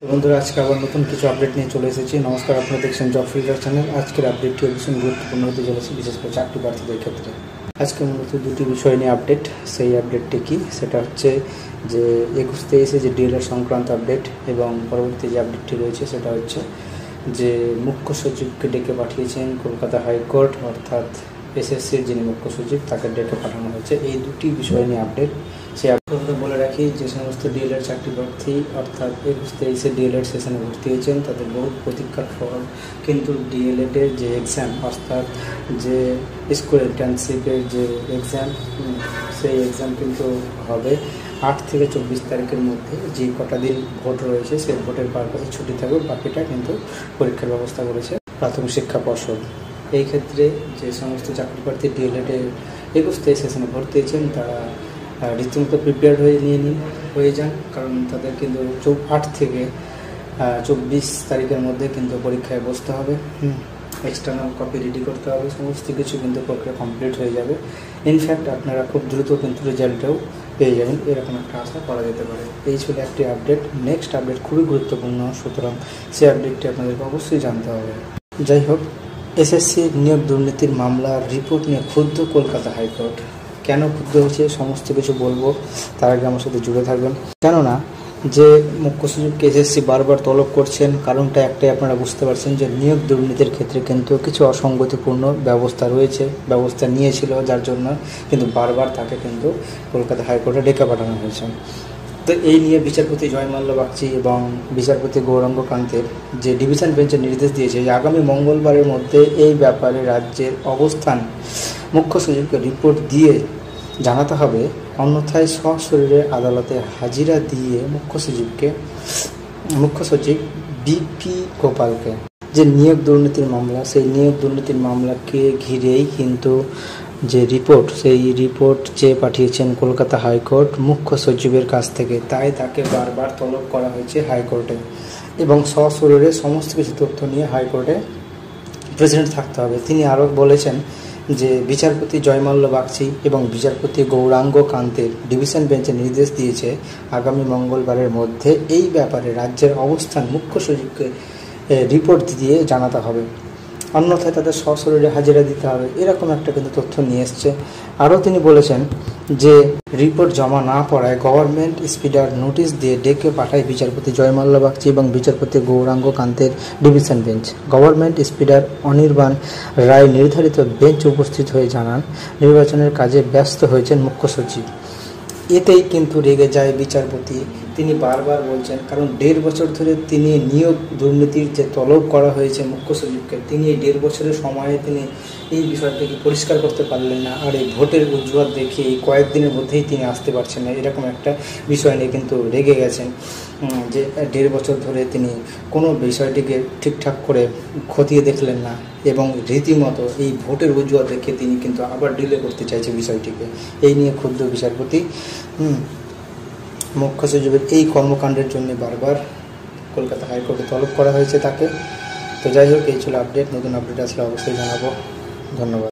বন্ধুরা আজকে আবার নতুন কিছু আপডেট নিয়ে চলে এসেছি। নমস্কার, আপনারা দেখছেন জব ফিল্টার চ্যানেল। আজকের আপডেটটি ভীষণ গুরুত্বপূর্ণ হতে চলেছে, বিশেষ করে চাকরি প্রার্থীদের ক্ষেত্রে। আজকে মূলত দুটি বিষয় নিয়ে আপডেট। সেই আপডেটটি কি, সেটা হচ্ছে যে 21-23 যে ডিএলএড সংক্রান্ত আপডেট, এবং পরবর্তী যে আপডেটটি রয়েছে সেটা হচ্ছে যে মুখ্য সচিবকে ডেকে পাঠিয়েছেন কলকাতা হাইকোর্ট, অর্থাৎ এসএসসির যিনি মুখ্য সচিব তাকে ডেকে পাঠানো হয়েছে। এই দুটি বিষয় নিয়ে আপডেট। সেই আপডেটটা বলে রাখি, যে সমস্ত ডিএলএড চাকরি প্রার্থী অর্থাৎ 21-23 ডিএলএড সেশনে ভর্তি হয়েছেন তাদের বহু প্রতীক্ষার ফল কিন্তু ডিএলএডের যে এক্সাম, অর্থাৎ যে স্কুল ইন্টার্নশিপের যে এক্সাম, সেই এক্সাম কিন্তু হবে 8 থেকে 24 তারিখের মধ্যে। যে কটা দিন ভোট রয়েছে সেই ভোটের পারপাসে ছুটি থাকবে, বাকিটা কিন্তু পরীক্ষার ব্যবস্থা করেছে প্রাথমিক শিক্ষা পর্ষদ। এই ক্ষেত্রে যে সমস্ত চাকরি প্রার্থী ডিএলএডে 21-23 সেশনে ভর্তি হয়েছেন তারা রীতিমতো প্রিপেয়ার হয়ে যান, কারণ তাদের কিন্তু 8 থেকে 24 তারিখের মধ্যে কিন্তু পরীক্ষায় বসতে হবে। এক্সটার্নাল কপি রেডি করতে হবে, সমস্ত কিছু কিন্তু প্রক্রিয়া কমপ্লিট হয়ে যাবে। ইনফ্যাক্ট আপনারা খুব দ্রুত কিন্তু রেজাল্টটাও পেয়ে যাবেন, এরকম একটা আশা করা যেতে পারে। এই ছিল একটি আপডেট। নেক্সট আপডেট খুবই গুরুত্বপূর্ণ, সুতরাং সেই আপডেটটি আপনাদেরকে অবশ্যই জানতে হবে। যাই হোক, এসএসসি নিয়োগ দুর্নীতির মামলার রিপোর্ট নিয়ে ক্ষুব্ধ কলকাতা হাইকোর্ট। কেন ক্ষুব্ধ হয়েছে সমস্ত কিছু বলবো, তার আগে আমার সাথে জুড়ে থাকবেন। কেননা যে মুখ্য সচিবকে এসএসসি বারবার তলব করছেন, কারণটা একটাই, আপনারা বুঝতে পারছেন যে নিয়োগ দুর্নীতির ক্ষেত্রে কিন্তু কিছু অসঙ্গতিপূর্ণ ব্যবস্থা রয়েছে, ব্যবস্থা নিয়েছিল, যার জন্য কিন্তু বারবার তাকে কিন্তু কলকাতা হাইকোর্টে ডেকে পাঠানো হয়েছে। তো এই নিয়ে বিচারপতি জয়মাল্য বাগচি এবং বিচারপতি গৌরাঙ্গ কান্তের যে ডিভিশন বেঞ্চের নির্দেশ দিয়েছে যে আগামী মঙ্গলবারের মধ্যে এই ব্যাপারে রাজ্যের অবস্থান মুখ্য সচিবকে রিপোর্ট দিয়ে জানাতে হবে, অন্যথায় সশরীরে আদালতে হাজিরা দিয়ে মুখ্য সচিব বিপি গোপালকে যে নিয়োগ দুর্নীতির মামলা, সেই নিয়োগ দুর্নীতির মামলাকে ঘিরেই কিন্তু যে রিপোর্ট, সেই রিপোর্ট চেয়ে পাঠিয়েছেন কলকাতা হাইকোর্ট মুখ্য সচিবের কাছ থেকে। তাই তাকে বারবার তলব করা হয়েছে হাইকোর্টে, এবং সশরীরে সমস্ত কিছু তথ্য নিয়ে হাইকোর্টে প্রেসিডেন্ট থাকতে হবে। তিনি আরও বলেছেন যে বিচারপতি জয়মাল্য বাগচি এবং বিচারপতি গৌরাঙ্গ কান্তের ডিভিশন বেঞ্চে নির্দেশ দিয়েছে আগামী মঙ্গলবারের মধ্যে এই ব্যাপারে রাজ্যের অবস্থান মুখ্য সচিবকে রিপোর্ট দিয়ে জানাতে হবে, অন্যথায় তাদের সশরীরে হাজিরা দিতে হবে, এরকম একটা কিন্তু তথ্য নিয়ে এসছে। আরও তিনি বলেছেন যে রিপোর্ট জমা না পড়ায় গভর্নমেন্ট স্পিডার নোটিশ দিয়ে ডেকে পাঠায় বিচারপতি জয়মাল্য বাগচি এবং বিচারপতি Gauranga কান্তের division bench. Government স্পিডার Anirban রায় নির্ধারিত বেঞ্চ উপস্থিত হয়ে জানান নির্বাচনের কাজে ব্যস্ত হয়েছেন মুখ্য সচিব। এতেই কিন্তু রেগে যায় বিচারপতি। তিনি বারবার বলছেন, কারণ 1.5 বছর ধরে তিনি নিয়োগ দুর্নীতির যে তলব করা হয়েছে মুখ্য সচিবকে, তিনি এই 1.5 বছরের সময়ে তিনি এই বিষয়টিকে পরিষ্কার করতে পারলেন না, আর এই ভোটের অজুহাত দেখিয়ে এই কয়েকদিনের মধ্যেই তিনি আসতে পারছেন না, এরকম একটা বিষয় নিয়ে কিন্তু রেগে গেছেন। যে 1.5 বছর ধরে তিনি কোনো বিষয়টিকে ঠিকঠাক করে খতিয়ে দেখলেন না, এবং রীতিমতো এই ভোটের অজুহাত দেখিয়ে তিনি কিন্তু আবার ডিলে করতে চাইছে বিষয়টিকে। এই নিয়ে ক্ষুব্ধ বিচারপতি। মুখ্য সচিবের এই কর্মকাণ্ডের জন্য বারবার কলকাতা হাইকোর্টে তলব করা হয়েছে তাকে। তো যাই হোক, এই ছিল আপডেট। নতুন আপডেট আসলে অবশ্যই জানাবো। ধন্যবাদ।